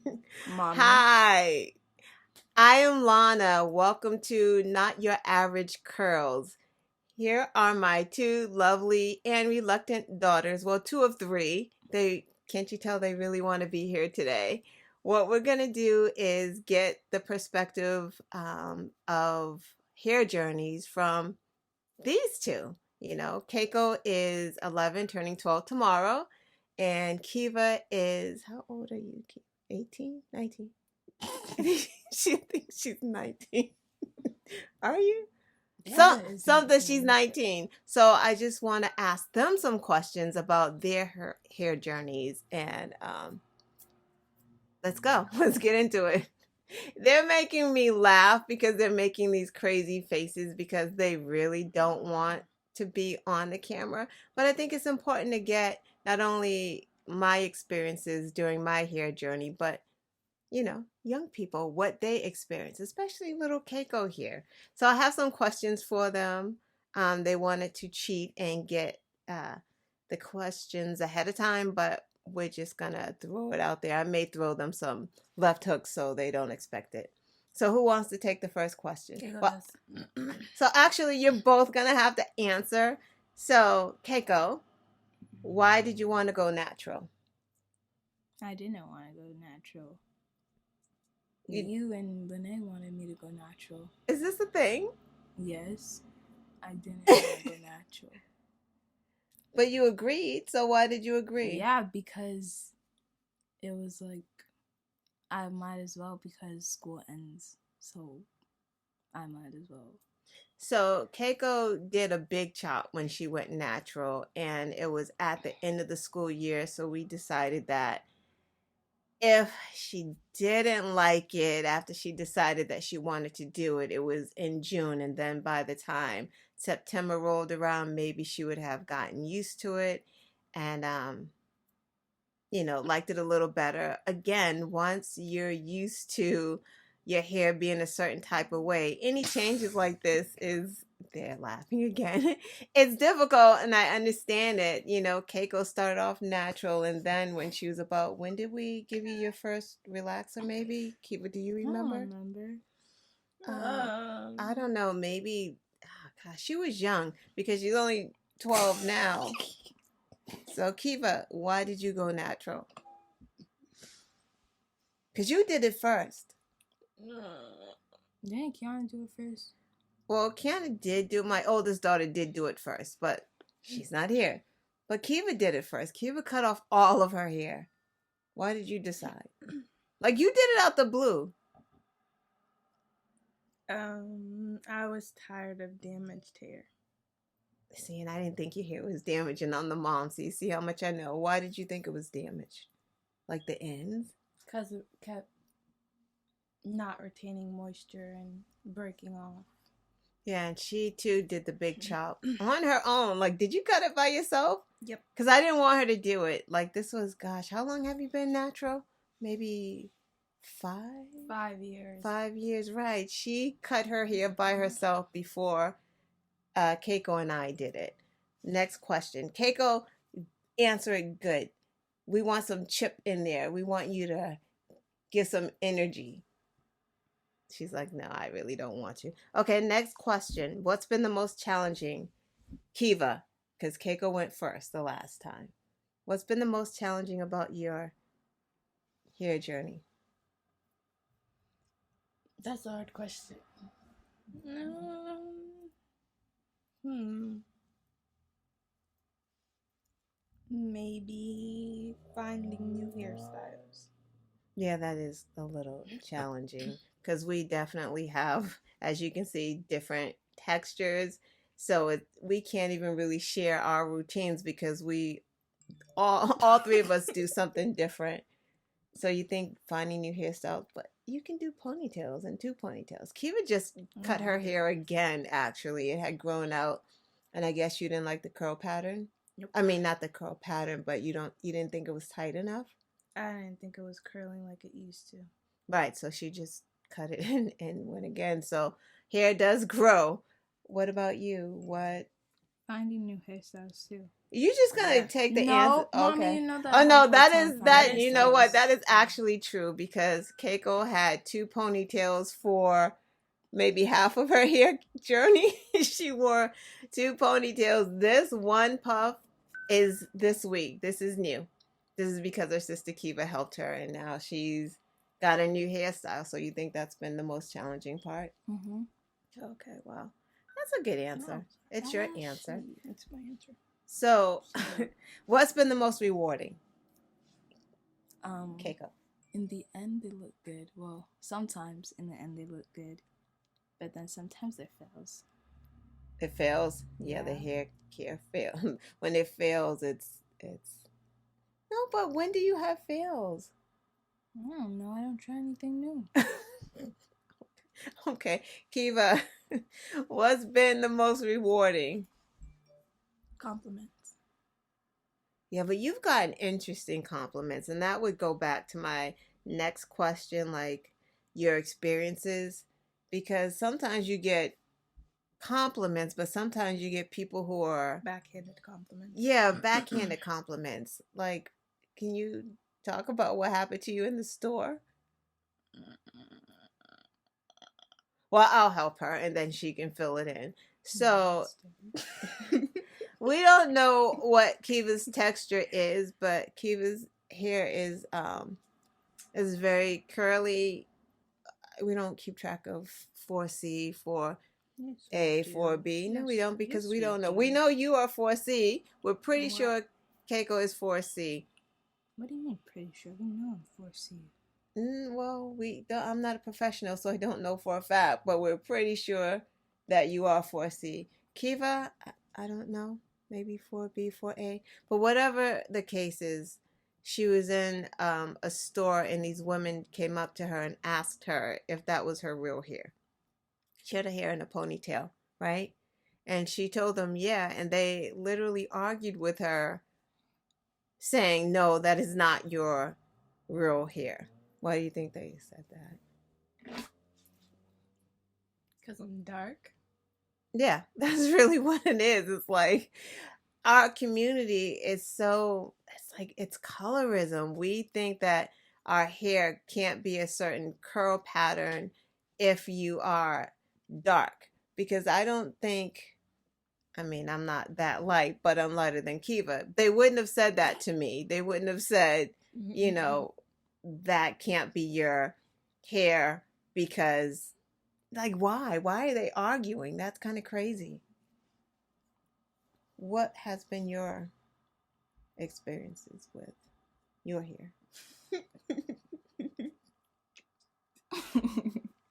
Mommy. Hi, I am Lana. Welcome to Not Your Average Curls. Here are my two lovely and reluctant daughters. Well, two of three. They can't you tell they really want to be here today? What we're gonna do is get the perspective of hair journeys from these two. Keiko is 11, turning 12 tomorrow, and Kiva is, how old are you? 18, 19? She thinks she's 19. Are you? Something she's 19. So I just want to ask them some questions about their hair journeys, and let's go. Let's get into it. They're making me laugh because they're making these crazy faces because they really don't want to be on the camera. But I think it's important to get not only my experiences during my hair journey, but young people, what they experience, especially little Keiko here. So I have some questions for them. They wanted to cheat and get the questions ahead of time, but we're just gonna throw it out there. I may throw them some left hooks so they don't expect it. So who wants to take the first question? Well, so actually, you're both gonna have to answer. So Keiko, why did you want to go natural? I didn't want to go natural. You and Lene wanted me to go natural. Is this a thing? Yes, I didn't want to go natural. But you agreed, so why did you agree? Yeah, because it was like, I might as well because school ends, so I might as well. So Keiko did a big chop when she went natural, and it was at the end of the school year, so we decided that if she didn't like it after she decided that she wanted to do it, it was in June, and then by the time September rolled around, maybe she would have gotten used to it and liked it a little better. Again, once you're used to your hair being a certain type of way, any changes like this is, they're laughing again. It's difficult, and I understand it. Keiko started off natural, and then when she was about, when did we give you your first relaxer? Maybe Kiva, do you remember? I don't remember. I don't know. Maybe, gosh, she was young because she's only 12 now. So Kiva, why did you go natural? Because you did it first. Didn't Kiana do it first? Well, Kiana did do, my oldest daughter did do it first, but she's not here. But Kiva did it first. Kiva cut off all of her hair. Why did you decide? Like, you did it out the blue. I was tired of damaged hair. See, and I didn't think your hair was damaged, and I'm the mom, so you see how much I know. Why did you think it was damaged? Like the ends? Because it kept not retaining moisture and breaking off. Yeah, and she too did the big chop on her own. Like, did you cut it by yourself? Yep. Because I didn't want her to do it. Like, this was, gosh, how long have you been natural? Maybe 5? 5 years. 5 years, right. She cut her hair by herself before Keiko and I did it. Next question. Keiko, answer it good. We want some chip in there. We want you to give some energy. She's like, no, I really don't want to. Okay, next question. What's been the most challenging? Kiva, because Keiko went first the last time. What's been the most challenging about your hair journey? That's a hard question. Maybe finding new hairstyles. Yeah, that is a little challenging because we definitely have, as you can see, different textures. So we can't even really share our routines because we all three of us do something different. So you think finding new hairstyles, but you can do ponytails and 2 ponytails. Kiva just cut her hair again, actually. It had grown out, and I guess you didn't like the curl pattern. Nope. I mean, not the curl pattern, but you didn't think it was tight enough? I didn't think it was curling like it used to. Right, so she just cut it and went again. So hair does grow. What about you? What? Finding new hairstyles too. You just gonna Yes. take the answer? No, mommy, Okay. you know that. Oh I no, have that hard is time that. finding You know styles. what? That is actually true because Keiko had 2 ponytails for maybe half of her hair journey. She wore 2 ponytails. This one puff is this week. This is new. This is because her sister Kiva helped her, and now she's got a new hairstyle. So you think that's been the most challenging part? Mm-hmm. Okay, well, that's a good answer. It's your answer. It's my answer. So, what's been the most rewarding? Um, Keiko. in the end, they look good. Well, sometimes in the end they look good, but then sometimes it fails. It fails. Yeah, the Yeah. hair care fail. When it fails, it's no. But when do you have fails? I don't know. I don't try anything new. Okay, Kiva, what's been the most rewarding? Compliments. Yeah, but you've gotten interesting compliments, and that would go back to my next question, like your experiences, because sometimes you get compliments, but sometimes you get people who are Backhanded compliments. yeah, backhanded compliments. Like, can you talk about what happened to you in the store? Well, I'll help her and then she can fill it in. So, we don't know what Kiva's texture is, but Kiva's hair is very curly. We don't keep track of 4C, 4A, 4B. No, we don't because we don't know. We know you are 4C. We're pretty sure Keiko is 4C. What do you mean? Pretty sure we know I'm 4C. Well, I'm not a professional, so I don't know for a fact, but we're pretty sure that you are 4C. Kiva, I don't know, maybe 4B, 4A, but whatever the case is, she was in a store and these women came up to her and asked her if that was her real hair. She had her hair in a ponytail, right? And she told them, yeah, and they literally argued with her saying, no, that is not your real hair. Why do you think they said that? Because I'm dark. Yeah, that's really what it is. It's like our community is so, it's like, it's colorism. We think that our hair can't be a certain curl pattern if you are dark. Because I don't think, I mean, I'm not that light, but I'm lighter than Kiva. They wouldn't have said that to me. They wouldn't have said, you know, that can't be your hair because, like, why? Why are they arguing? That's kind of crazy. What has been your experiences with your hair?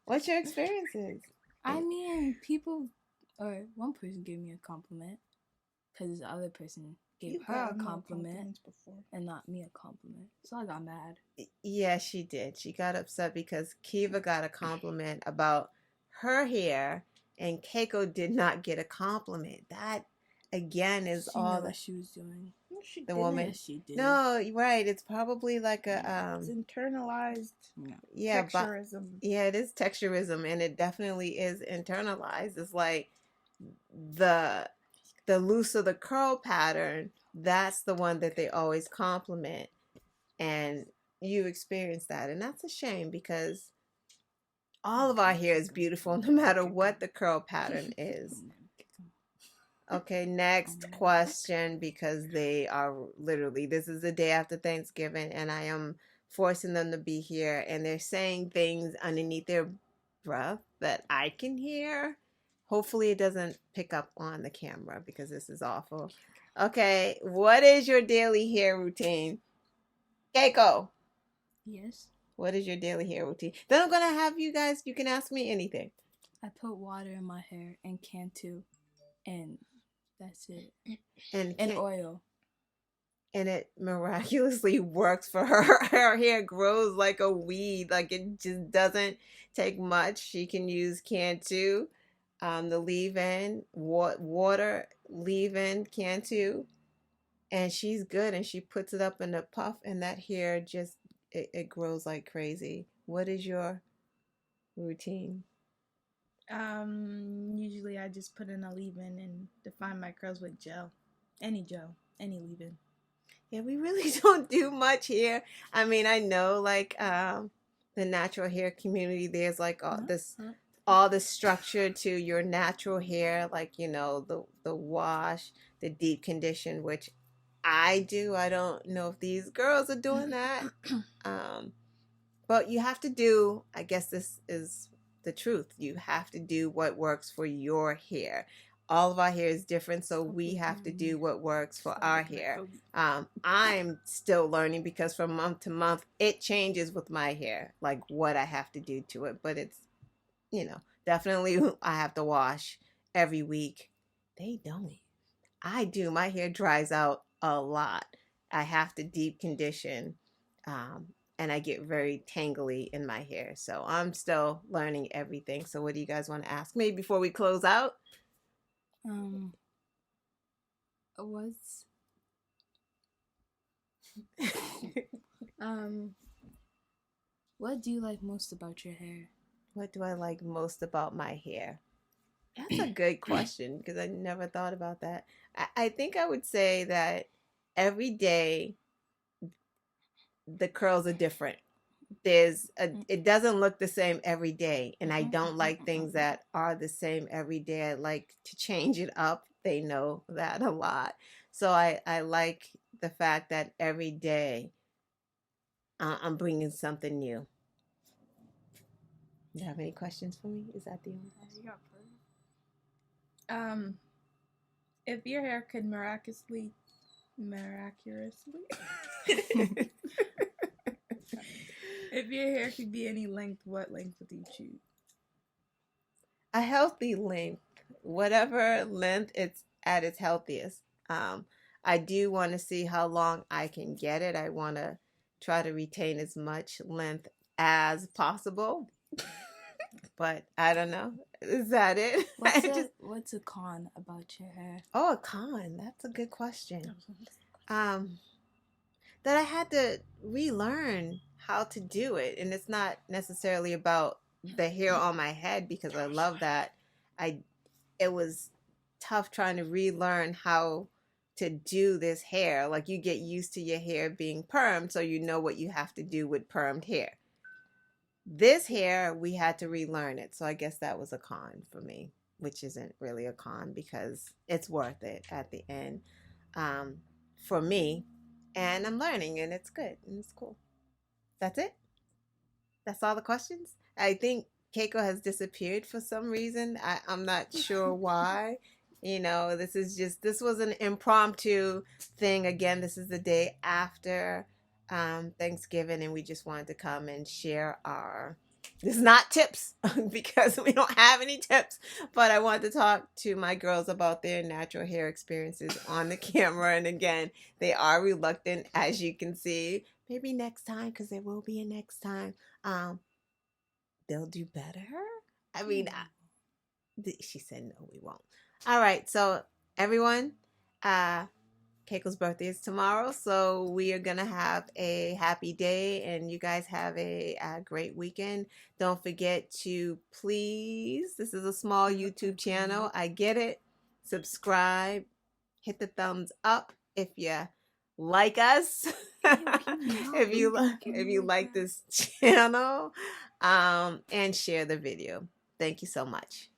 What's your experiences? I mean, people, or one person gave me a compliment because the other person gave her a compliment and not me a compliment. So I got mad. Yeah, she did. She got upset because Kiva got a compliment about her hair and Keiko did not get a compliment. That again is She all knew that what she was doing. No, she the didn't. woman. Yes, she did. No, right. It's probably like a It's internalized yeah, texturism. Yeah, it is texturism, and it definitely is internalized. It's like the looser the curl pattern, that's the one that they always compliment, and you experience that, and that's a shame because all of our hair is beautiful no matter what the curl pattern is. Okay, next question, because they are literally, this is the day after Thanksgiving and I am forcing them to be here and they're saying things underneath their breath that I can hear. Hopefully it doesn't pick up on the camera because this is awful. Okay, what is your daily hair routine? Keiko. Yes. What is your daily hair routine? Then I'm going to have you guys, you can ask me anything. I put water in my hair and Cantu, and that's it. And oil. And it miraculously works for her. Her hair grows like a weed. Like it just doesn't take much. She can use Cantu, the leave-in, water, leave-in Cantu. And she's good. And she puts it up in a puff and that hair just, it grows like crazy. What is your routine? Usually I just put in a leave-in and define my curls with gel. Any Joe. Any leave-in. Yeah, we really don't do much here. I mean, I know like the natural hair community, there's like all this structure to your natural hair, like the wash, the deep condition, which I do. I don't know if these girls are doing that. But you have to do, I guess this is the truth. You have to do what works for your hair. All of our hair is different, so we have to do what works for our hair. I'm still learning because from month to month, it changes with my hair, like what I have to do to it. But it's, definitely I have to wash every week. They don't. I do. My hair dries out a lot. I have to deep condition. And I get very tangly in my hair. So I'm still learning everything. So what do you guys want to ask me before we close out? What do you like most about your hair? What do I like most about my hair? That's a good question because I never thought about that. I think I would say that every day the curls are different. It doesn't look the same every day, and I don't like things that are the same every day. I like to change it up. They know that a lot. So I like the fact that every day I'm bringing something new. Do you have any questions for me? Is that the only question? If your hair could miraculously if your hair could be any length, what length would you choose? A healthy length, whatever length it's at its healthiest. I do want to see how long I can get it. I want to try to retain as much length as possible. But I don't know. Is that it? What's a con about your hair? Oh, a con. That's a good question. That I had to relearn how to do it. And it's not necessarily about the hair on my head because I love that. It was tough trying to relearn how to do this hair. Like you get used to your hair being permed, so you know what you have to do with permed hair. This hair, we had to relearn it. So I guess that was a con for me, which isn't really a con because it's worth it at the end for me. And I'm learning, and it's good, and it's cool. That's it? That's all the questions? I think Keiko has disappeared for some reason. I'm not sure why. This was an impromptu thing. Again, this is the day after Thanksgiving, and we just wanted to come and share this is not tips because we don't have any tips, but I wanted to talk to my girls about their natural hair experiences on the camera. And again, they are reluctant, as you can see. Maybe next time, because there will be a next time. They'll do better. I mean, she said no, we won't. All right, so everyone, Keiko's birthday is tomorrow, so we are going to have a happy day, and you guys have a great weekend. Don't forget to please, this is a small YouTube channel, I get it, subscribe, hit the thumbs up if you like us, if you like this channel, and share the video. Thank you so much.